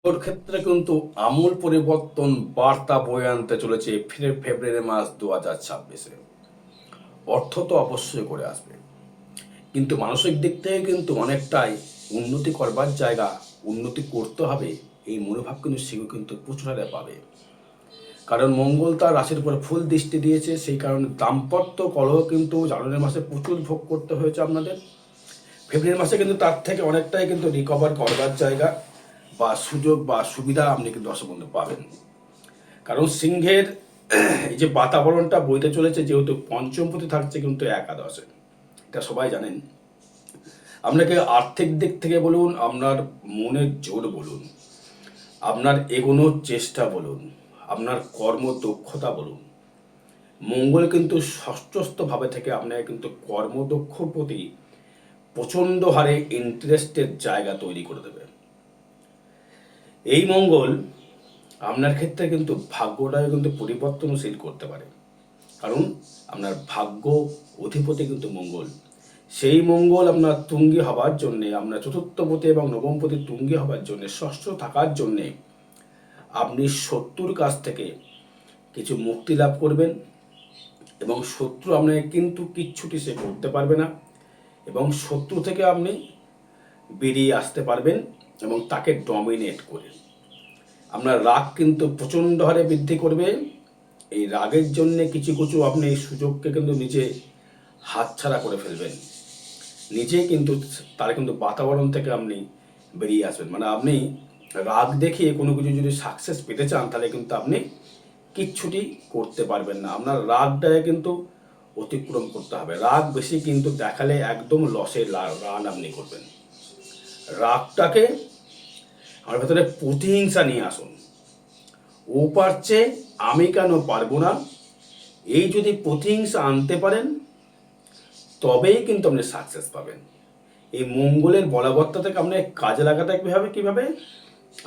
ওর ক্ষেত্রে কিন্তু আমূল পরিবর্তন বার্তা বয়ে আনতে চলেছে ফেব্রুয়ারি মাস 2026-এ। অর্থ তো অবশ্যই করে আসবে, কিন্তু মানসিক দিক থেকে কিন্তু অনেকটাই উন্নতি করবার জায়গা, উন্নতি করতে হবে, এই মনোভাব কিন্তু সেও কিন্তু প্রচুর হারে পাবে। কারণ মঙ্গল তার রাশির উপর ফুল দৃষ্টি দিয়েছে, সেই কারণে দাম্পত্য কলহ কিন্তু জানুয়ারি মাসে প্রচুর ভোগ করতে হয়েছে আপনাদের। ফেব্রুয়ারি মাসে কিন্তু তার থেকে অনেকটাই কিন্তু রিকভার করবার জায়গা বা সুযোগ বা সুবিধা আপনি কিন্তু দর্শক বন্ধু পাবেন। কারণ সিংহের এই যে বাতাবরণটা বইতে চলেছে, যেহেতু পঞ্চমপতি থাকছে কিন্তু একাদশে, এটা সবাই জানেন। আপনাকে আর্থিক দিক থেকে বলুন, আপনার মনের জোর বলুন, আপনার এগোনোর চেষ্টা বলুন, আপনার কর্মদক্ষতা বলুন, মঙ্গল কিন্তু ষষ্ঠস্থভাবে থেকে আপনাকে কিন্তু কর্মদক্ষর প্রতি প্রচণ্ড হারে ইন্টারেস্টের জায়গা তৈরি করে দেবে। এই মঙ্গল আপনার ক্ষেত্রে কিন্তু ভাগ্যটাকে কিন্তু পরিবর্তনশীল করতে পারে। কারণ আপনার ভাগ্য অধিপতি কিন্তু মঙ্গল। সেই মঙ্গল আপনার তুঙ্গি হবার জন্যে, আপনার চতুর্থপতি এবং নবমপতি তুঙ্গি হবার জন্যে, ষষ্ঠ থাকার জন্যে আপনি শত্রুর কাছ থেকে কিছু মুক্তি লাভ করবেন এবং শত্রু আপনাকে কিন্তু কিচ্ছুটি সে করতে পারবে না এবং শত্রু থেকে আপনি বেরিয়ে আসতে পারবেন এবং তাকে ডমিনেট করে। আপনার রাগ কিন্তু প্রচণ্ড হারে বৃদ্ধি করবে। এই রাগের জন্যে কিছু কিছু আপনি এই সুযোগকে কিন্তু নিজে হাতছাড়া করে ফেলবেন, নিজে কিন্তু তার কিন্তু বাতাবরণ থেকে আপনি বেরিয়ে আসবেন। মানে আপনি রাগ দেখিয়ে কোনো কিছু যদি সাকসেস পেতে চান, তাহলে কিন্তু আপনি কিচ্ছুটি করতে পারবেন না। আপনার রাগটাকে কিন্তু অতিক্রম করতে হবে। রাগ বেশি কিন্তু দেখালে একদম লসের রান আপনি করবেন। রাগটাকে আমার ভেতরে প্রতিহিংসা নিয়ে আসুন। ও পারছে, আমি কেন পারবো না, এই যদি প্রতিহিংসা আনতে পারেন, তবেই কিন্তু আপনি সাকসেস পাবেন। এই মঙ্গলের বলবত্তা থেকে আপনি কাজে লাগাতে কিভাবে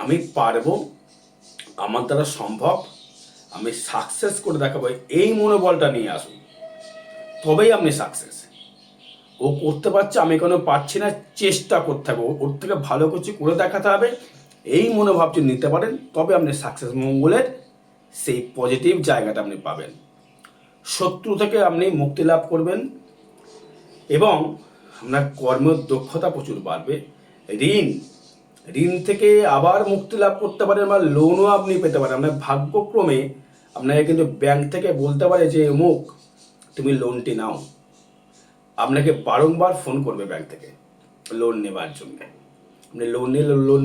আমি পারবো, আমার দ্বারা সম্ভব, আমি সাকসেস করে দেখাবো, এই মনোবলটা নিয়ে আসুন, তবেই আপনি সাকসেস। ও করতে পারছে, আমি কেন পারছি না, চেষ্টা করতে হবে, ওর থেকে ভালো কিছু করে দেখাতে হবে, এই মনোভাব যদি নিতে পারেন, তবে আপনি সাকসেস, মঙ্গলের সেই পজিটিভ জায়গাটা আপনি পাবেন। শত্রু থেকে আপনি মুক্তি লাভ করবেন এবং আপনার কর্মের দক্ষতা প্রচুর বাড়বে। ঋণ থেকে আবার মুক্তি লাভ করতে পারেন বা লোনও আপনি পেতে পারেন। আপনার ভাগ্যক্রমে আপনাকে কিন্তু ব্যাংক থেকে বলতে পারে যে অমুক তুমি লোনটি নাও। আপনাকে বারংবার ফোন করবে ব্যাংক থেকে লোন নেবার জন্য। আপনি লোন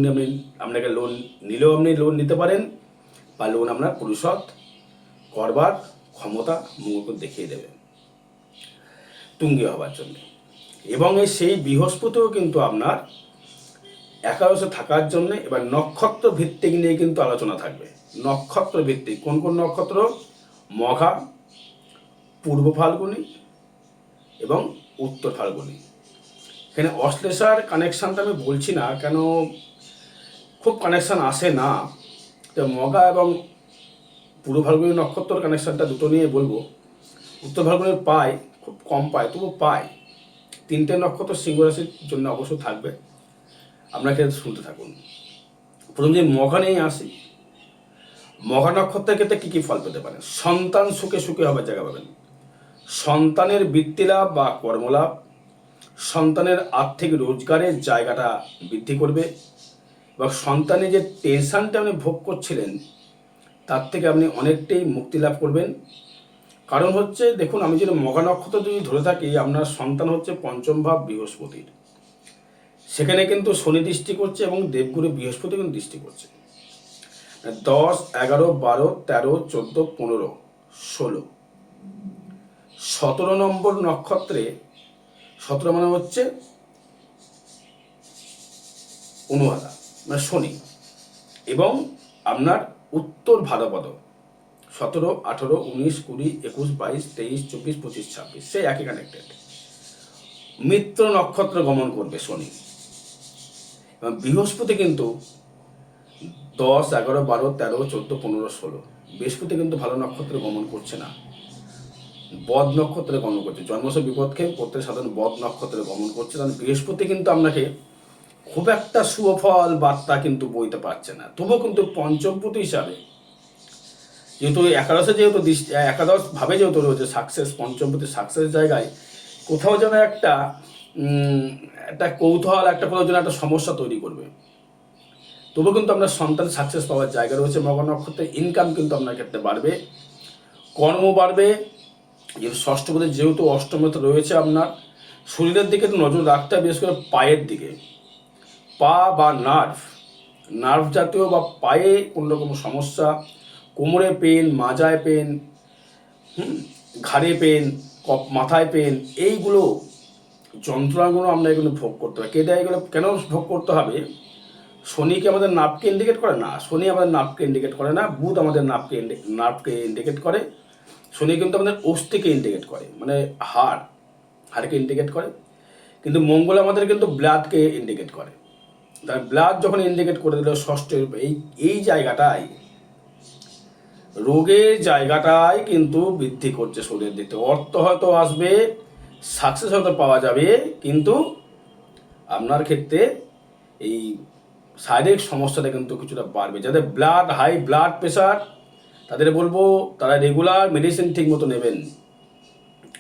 নিয়ে আপনাকে লোন নিলেও আপনি লোন নিতে পারেন বা লোন আপনার পরিশোধ করবার ক্ষমতা মঙ্গল দেখিয়ে দেবে তুঙ্গি হবার জন্য। এবং সেই বৃহস্পতিও কিন্তু আপনার একাদশে থাকার জন্য। এবার নক্ষত্র ভিত্তিক নিয়ে কিন্তু আলোচনা থাকবে। নক্ষত্র ভিত্তিক কোন কোন নক্ষত্র? মঘা, পূর্ব ফাল্গুনী এবং উত্তর ফাল্গুনী। এখানে অশ্লেষার কানেকশানটা আমি বলছি না, কেন খুব কানেকশান আসে না। তো মঘা এবং পূর্ব ফাল্গুনী নক্ষত্র কানেকশানটা দুটো নিয়ে বলবো। উত্তর ফাল্গুনী পায়, খুব কম পায়, তবু পায়। তিনটে নক্ষত্র সিংহ রাশির জন্য অবশ্য থাকবে, আপনাকে শুনতে থাকুন। প্রথম যে মঘা নিয়ে আসি, মঘা নক্ষত্রের ক্ষেত্রে কী কী ফল পেতে পারেন? সন্তান সুখে হবে জায়গা পাবেন, সন্তানের বৃত্তিলাভ বা কর্মলাভ, সন্তানের আর্থিক রোজগারের জায়গাটা বৃদ্ধি করবে এবং সন্তানের যে টেনশনটা আপনি ভোগ করছিলেন, তার থেকে আপনি অনেকটাই মুক্তি লাভ করবেন। কারণ হচ্ছে, দেখুন, আমি যদি মঘা নক্ষত্র যদি ধরে থাকি, আপনার সন্তান হচ্ছে পঞ্চম ভাব বৃহস্পতির, সেখানে কিন্তু শনি দৃষ্টি করছে এবং দেবগুরু বৃহস্পতি কিন্তু দৃষ্টি করছে। 10, 11, 12, 13, 14, 15, 16, 17 নম্বর নক্ষত্রে, 17 মানে হচ্ছে অনুরাধা, মানে শনি, এবং আপনার উত্তর ভাদ্রপদ 17, 18, 19, 20, 21, 22, 23, 24, 25, 26, সেই একই কানেক্টেড। মিত্র নক্ষত্র গমন করবে শনি এবং বৃহস্পতি কিন্তু 10, 11, 12, 13, 14, 15, 16, বৃহস্পতি কিন্তু ভালো নক্ষত্রে গমন করছে না, বদ নক্ষত্রে গমন করছে। জন্মস বিপদকে প্রত্যেক সাধারণ বদ নক্ষত্রে গমন করছে। কারণ বৃহস্পতি কিন্তু আপনাকে খুব একটা সুফল বার্তা কিন্তু বইতে পারছে না। তবুও কিন্তু পঞ্চমপতি হিসাবে যেহেতু একাদশে যেহেতু একাদশ ভাবে যেহেতু রয়েছে সাকসেস, পঞ্চমপতি সাকসেস জায়গায় কোথাও যেন একটা একটা কৌতূহল, একটা কোনো যেন একটা সমস্যা তৈরি করবে। তবুও কিন্তু আপনার সন্তান সাকসেস পাওয়ার জায়গা রয়েছে। মকর নক্ষত্রে ইনকাম কিন্তু আপনার ক্ষেত্রে বাড়বে, কর্ম বাড়বে। যেহেতু ষষ্ঠপতি যেহেতু অষ্টমতে রয়েছে, আপনার শরীরের দিকে তো নজর রাখতে হবে, বিশেষ করে পায়ের দিকে। পা বা নার্ভ জাতীয় বা পায়ে কোনো রকম সমস্যা, কোমরে পেন, মাজায় পেন, ঘাড়ে পেন, মাথায় পেন, এইগুলো যন্ত্রণাগুলো আমরা এগুলো ভোগ করতে হবে। এগুলো কেন ভোগ করতে হবে? শনিকে আমাদের নার্ভকে ইন্ডিকেট করে না, শনি আমাদের নার্ভকে ইন্ডিকেট করে না, বুধ আমাদের নার্ভকে ইন্ডিকেট করে। শনি কিন্তু আমাদের অস্থিকে ইন্ডিকেট করে, মানে হাড়কে ইন্ডিকেট করে। কিন্তু মঙ্গল আমাদের কিন্তু ব্লাডকে ইন্ডিকেট করে। তার ব্লাড যখন ইন্ডিকেট করে দিল ষষ্ঠ, এই জায়গাটায় রোগের জায়গাটায় কিন্তু বৃদ্ধি করছে শরীরের দিকে। অর্থ হয়তো আসবে, সাকসেস হয়তো পাওয়া যাবে, কিন্তু আপনার ক্ষেত্রে এই শারীরিক সমস্যাটা কিন্তু কিছুটা বাড়বে। যাদের হাই ব্লাড প্রেশার, তাদের বলবো তারা রেগুলার মেডিসিন ঠিক মতো নেবেন।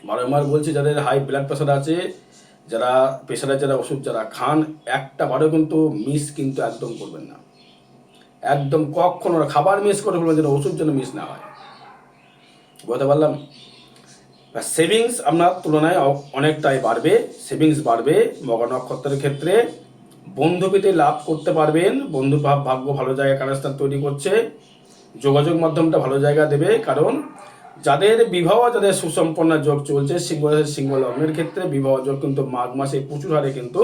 বারবার বলছি, যাদের হাই ব্লাড প্রেশার আছে, যারা প্রেশারের যারা ওষুধ যারা খান, একটা বারও কিন্তু মিস কিন্তু একদম করবেন না। একদম কখনো খাবার মিস করে ফেলবেন, যেন ওষুধ যেন মিস না হয়। বলতে পারলাম? সেভিংস আপনার তুলনায় অনেকটাই বাড়বে, সেভিংস বাড়বে। মকর নক্ষত্রের ক্ষেত্রে বন্ধু পেতে লাভ করতে পারবেন। বন্ধু ভাগ্য ভালো জায়গা কানেকশন তৈরি করছে, যোগাযোগ মাধ্যমটা ভালো জায়গা দেবে। কারণ যাদের বিবাহ, যাদের সুসম্পন্ন যোগ চলছে, সিংহ লগ্নের ক্ষেত্রে বিবাহ যোগ কিন্তু মাঘ মাসে প্রচুর হারে কিন্তু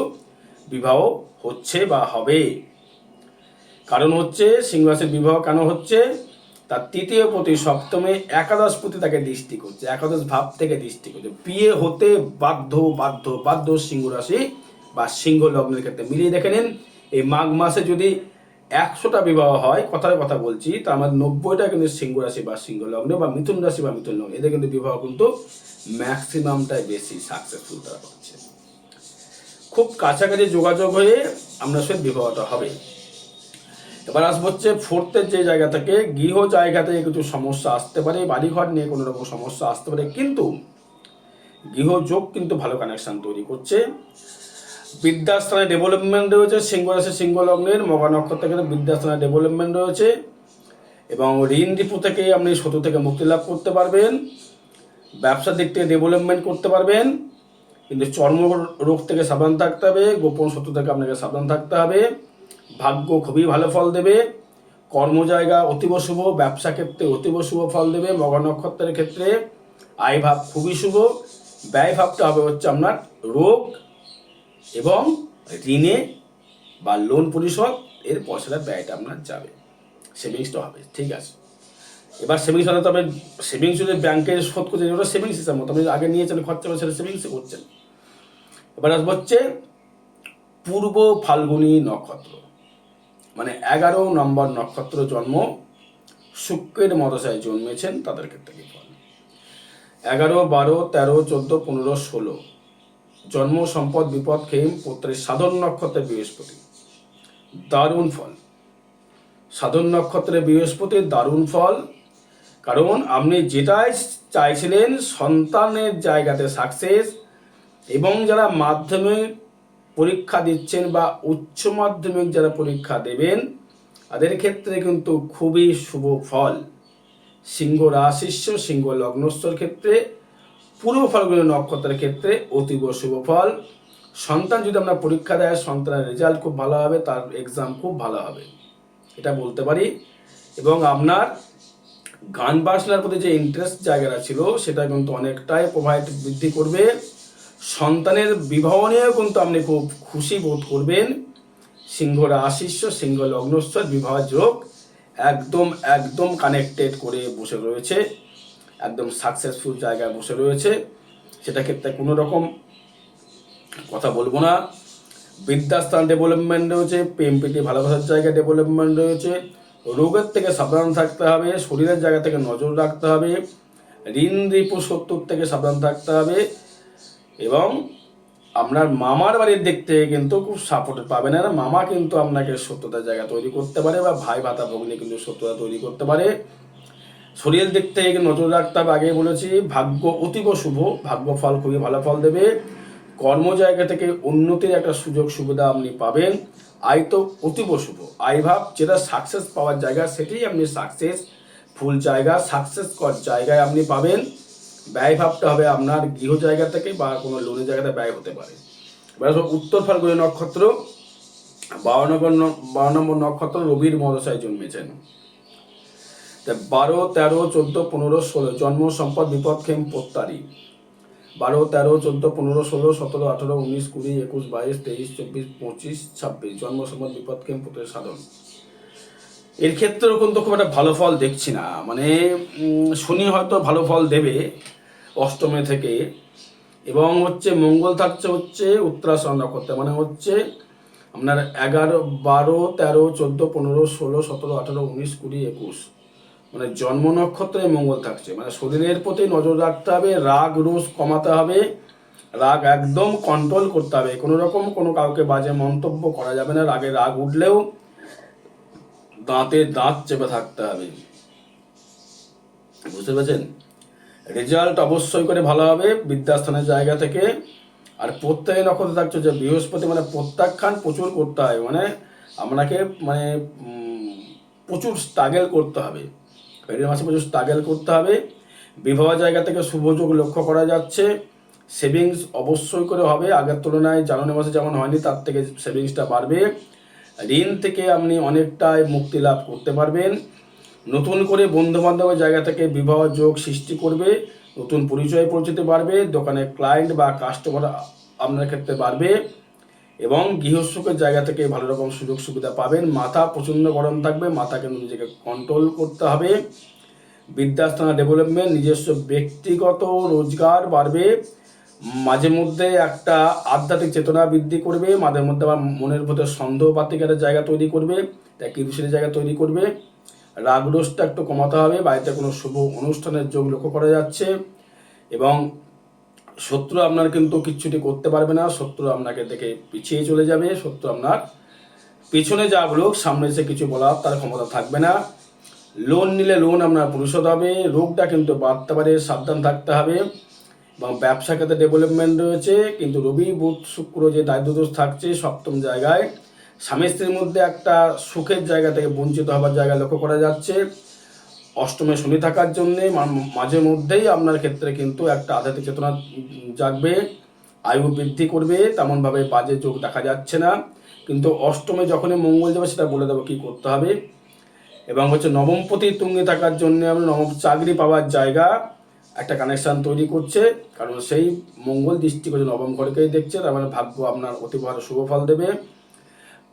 বিবাহ হচ্ছে বা হবে। কারণ হচ্ছে সিংহ রাশির বিবাহ কেন হচ্ছে? তার তৃতীয় পতি সপ্তমে একাদশ পতি তাকে দৃষ্টি করছে, একাদশ ভাব থেকে দৃষ্টি করছে। বিয়ে হতে বাধ্য সিংহ রাশি বা সিংহ লগ্নের ক্ষেত্রে। মিলিয়ে দেখে নিন, এই মাঘ মাসে যদি 100টা বিবাহ হয়, কথা বলছি, তার মধ্যে 90টা কিন্তু সিংহ রাশি বা সিংহ লগ্ন বা মিথুন রাশি বা মিথুন লগ্ন, এদের কিন্তু বিবাহ কিন্তু ম্যাক্সিমামটাই বেশি সাকসেসফুল তারা হচ্ছে। খুব কাছাকাছি যোগাযোগ হয়ে আপনার সাথে বিবাহটা হবে। এবার আসবো হচ্ছে ফোর্থের যে জায়গা থেকে, গৃহ জায়গা থেকে কিছু সমস্যা আসতে পারে, বাড়িঘর নিয়ে কোনো রকম সমস্যা আসতে পারে, কিন্তু গৃহযোগ কিন্তু ভালো কানেকশন তৈরি করছে। বিদ্যাস্থানে ডেভেলপমেন্ট রয়েছে সিংহ রাশি সিংহ লগ্নের। মকর নক্ষত্র থেকে বিদ্যাস্থানে ডেভেলপমেন্ট রয়েছে, এবং ঋণ রিপু থেকে আপনি শত্রু থেকে মুক্তি লাভ করতে পারবেন। ব্যবসার দিক থেকে ডেভেলপমেন্ট করতে পারবেন, কিন্তু চর্ম রোগ থেকে সাবধান থাকতে হবে, গোপন শত্রু থেকে আপনাকে সাবধান থাকতে হবে। ভাগ্য খুবই ভালো ফল দেবে, কর্মজায়গা অতীব শুভ, ব্যবসা ক্ষেত্রে অতীব শুভ ফল দেবে। মকর নক্ষত্রের ক্ষেত্রে আয় ভাব খুবই শুভ, ব্যয় ভাবটা হবে হচ্ছে আপনার রোগ এবং ঋণে বা লোন পরিশোধ, এর পয়সাটা ব্যয়টা আপনার যাবে, সেভিংসটা হবে। ঠিক আছে, এবার সেভিংস হলে তবে সেভিংস যদি ব্যাংকে শোধ করছেন, ওটা সেভিংস হিসাব মতো আপনি আগে নিয়েছেন খরচা করে, সেটা সেভিংসে করছেন। এবার আসবো হচ্ছে পূর্ব ফাল্গুনী নক্ষত্র, মানে 11 নম্বর নক্ষত্র জন্ম, শুক্রের মদশায় জন্মেছেন, তাদের ক্ষেত্রে কি ফল? 11, 12, 13, 14, 15, 16 জন্ম, সম্পদ, বিপদ, খেম, পুত্রের সাধন নক্ষত্রের বৃহস্পতি, দারুণ ফল। সাধন নক্ষত্রের বৃহস্পতির দারুণ ফল, কারণ আপনি যেটাই চাইছিলেন সন্তানের জায়গাতে সাকসেস, এবং যারা মাধ্যমিক পরীক্ষা দিচ্ছেন বা উচ্চ মাধ্যমিক যারা পরীক্ষা দেবেন, তাদের ক্ষেত্রে কিন্তু খুবই শুভ ফল। সিংহ রাশিস্য সিংহ লগ্নস্থর ক্ষেত্রে পূর্ব ফাল্গুনী নক্ষত্রের ক্ষেত্রে অতীব শুভ ফল। সন্তান যদি আপনার পরীক্ষা দেয়, সন্তানের রেজাল্ট খুব ভালো হবে, তার এক্সাম খুব ভালো হবে, এটা বলতে পারি। এবং আপনার গান বাজনার প্রতি যে ইন্টারেস্ট জায়গাটা ছিল, সেটা কিন্তু অনেকটাই বৃদ্ধি করবে। সন্তানের বিবাহ নিয়েও কিন্তু আপনি খুব খুশি বোধ করবেন। সিংহ রাশিস্য সিংহ লগ্নস্থ বিবাহ যোগ একদম কানেক্টেড করে বসে রয়েছে, একদম সাকসেসফুল জায়গায় বসে রয়েছে। সেটা ক্ষেত্রে কোনো রকম কথা বলবো না। বিদ্যাস্থান ডেভেলপমেন্ট রয়েছে, প্রেম প্রীতি ভালোবাসার জায়গায় ডেভেলপমেন্ট রয়েছে। রোগের থেকে সাবধান থাকতে হবে, শরীরের জায়গা থেকে নজর রাখতে হবে, ঋণ রিপু শত্রুর থেকে সাবধান থাকতে হবে। এবং আপনার মামার বাড়ির দিক থেকে কিন্তু খুব সাপোর্ট পাবেন না। মামা কিন্তু আপনাকে শত্রুতার জায়গা তৈরি করতে পারে, বা ভাই ভাতা ভগ্নি কিন্তু শত্রুতা তৈরি করতে পারে। শরীরের দিক থেকে নজর রাখতে হবে, আগেই বলেছি। ভাগ্য অতীব শুভ, ভাগ্য ফল খুবই ভালো ফল দেবে। কর্ম জায়গা থেকে উন্নতির একটা সুযোগ সুবিধা আপনি পাবেন। আয় তো অতীব শুভ, আয় ভাব যেটা সাকসেস পাওয়ার জায়গা, সেটাই আপনি সাকসেস ফুল জায়গা, সাকসেস কর জায়গায় আপনি পাবেন। ব্যয় ভাবটা হবে আপনার গৃহ জায়গা থেকে বা কোনো লোনের জায়গাতে ব্যয় হতে পারে। এবার উত্তর ফাল্গুনী নক্ষত্র 12 নম্বর নক্ষত্র, রবির মহাদশায় জন্মেছেন। 12, 13, 14, 15, 16 জন্ম সম্পদ বিপদ ক্ষেম প্রত্যারী। 12, 13, 14, 15, 16, 17, 18, 19, 20, 21, 22, 23, 24, 25, 26 জন্ম সম্পদ বিপদ ক্ষেম প্রত্যয় সাধন। এর ক্ষেত্রেও কিন্তু খুব একটা ভালো ফল দেখছি না। মানে শনি হয়তো ভালো ফল দেবে অষ্টমে থেকে, এবং মঙ্গল থাকছে উত্তরাষাঢ় নক্ষত্রে, মানে আপনার 11, 12, 13, 14, 15, 16, 17, 18, 19, 20, 21 মানে জন্ম নক্ষত্রে মঙ্গল থাকছে। মানে শরীরের প্রতি নজর রাখতে হবে, রাগ রোষ কমাতে হবে, রাগ একদম কন্ট্রোল করতে হবে। কোনো রকম কোনো কাউকে বাজে মন্তব্য করা যাবে না। রাগ উঠলেও দাঁতে দাঁত চেপে থাকতে হবে, বুঝতে পেরেছেন? রেজাল্ট অবশ্যই করে ভালো হবে বিদ্যাস্থানের জায়গা থেকে। আর প্রত্যয় নক্ষত্র থাকছে বৃহস্পতি, মানে প্রত্যাখ্যান প্রচুর করতে হয়, মানে আপনাকে প্রচুর স্ট্রাগল করতে হবে, ফেব্রুয়ারি মাসে প্রচুর স্ট্রাগল করতে হবে। বিবাহ জায়গা থেকে শুভযোগ লক্ষ্য করা যাচ্ছে। সেভিংস অবশ্যই করে হবে, আগের তুলনায় জানুয়ারি মাসে যেমন হয়নি তার থেকে সেভিংসটা বাড়বে। ঋণ থেকে আপনি অনেকটাই মুক্তি লাভ করতে পারবেন। নতুন করে বন্ধু বান্ধবের জায়গা থেকে বিবাহ যোগ সৃষ্টি করবে, নতুন পরিচয় পরিচিতি বাড়বে, দোকানে ক্লায়েন্ট বা কাস্টমার আপনার ক্ষেত্রে বাড়বে, এবং গৃহসুখের জায়গা থেকে ভালো রকম সুযোগ সুবিধা পাবেন। মাথা প্রচণ্ড গরম থাকবে, মাথা কিন্তু নিজেকে কন্ট্রোল করতে হবে। বিদ্যাস্থান ডেভেলপমেন্ট, নিজস্ব ব্যক্তিগত রোজগার বাড়বে। মাঝে মধ্যে একটা আধ্যাত্মিক চেতনা বৃদ্ধি করবে, মাঝে মধ্যে আবার মনের ভেতর সন্দেহপাতিক একটা জায়গা তৈরি করবে, কিরুষের জায়গা তৈরি করবে। রাগ রোষটা একটু কমাতে হবে। বাড়িতে কোনো শুভ অনুষ্ঠানের যোগ লক্ষ্য করা যাচ্ছে, এবং শত্রু আপনার কিন্তু কিচ্ছুটি করতে পারবে না। শত্রু আপনাকে দেখে পিছিয়ে চলে যাবে। শত্রু আপনার পিছনে যা বলুক, সামনে এসে কিছু বলার তার ক্ষমতা থাকবে না। লোন নিলে লোন আপনার পরিশোধ হবে। রোগটা কিন্তু বাড়তে পারে, সাবধান থাকতে হবে। এবং ব্যবসা ক্ষেত্রে ডেভেলপমেন্ট রয়েছে, কিন্তু রবি বুধ শুক্র যে দায়িত্বদোষ থাকছে সপ্তম জায়গায়, স্বামী স্ত্রীর মধ্যে একটা সুখের জায়গা থেকে বঞ্চিত হবার জায়গা লক্ষ্য করা যাচ্ছে। অষ্টমে শনি থাকার জন্যে মাঝে মধ্যেই আপনার ক্ষেত্রে কিন্তু একটা আধ্যাত্মিক চেতনা জাগবে, আয়ু বৃদ্ধি করবে। তেমনভাবে বাজে যোগ দেখা যাচ্ছে না, কিন্তু অষ্টমে যখনই মঙ্গল যাবে সেটা বলে দেবো কী করতে হবে। এবং নবমপতি তুঙ্গে থাকার জন্য আমরা নবম চাকরি পাওয়ার জায়গা একটা কানেকশান তৈরি করছে, কারণ সেই মঙ্গল দৃষ্টি করছে নবম ঘরকেই দেখছে। তার মানে ভাগ্য আপনার অতি ভালো শুভ ফল দেবে।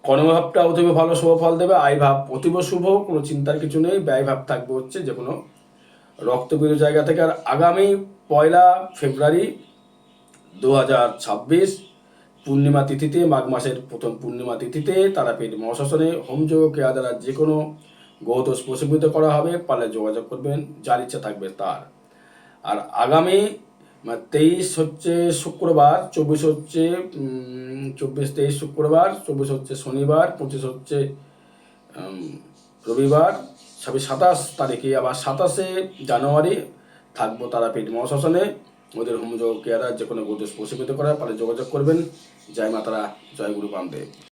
কর্মভাবটা অতীব ভালো শুভ ফল দেবে। আয় ভাব অতীব শুভ, কোনো চিন্তার কিছু নেই। ব্যয় ভাব থাকবে যে কোনো রক্তবীর জায়গা থেকে। আর আগামী 1 ফেব্রুয়ারি 2026 পূর্ণিমা তিথিতে, মাঘ মাসের প্রথম পূর্ণিমা তিথিতে তারাপীঠ মহাশ্মশানে হোমযোগ ক্রিয়া দ্বারা যে কোনো গ্রহদোষ প্রশমিত করা হবে। পারলে যোগাযোগ করবেন, যার ইচ্ছা থাকবে তার। আর আগামী 23 শুক্রবার, 23 শুক্রবার, 24 শনিবার, 25 রবিবার, 27 তারিখে, আবার 27 জানুয়ারি থাকবো তারাপীঠ মহাশ্মশানে। ওদের হোমযোগ কেয়ারা যে কোনো গ্রহদোষ প্রশমিত করা, পারে যোগাযোগ করবেন। জয় মাতারা, জয় গুরু বামদেব।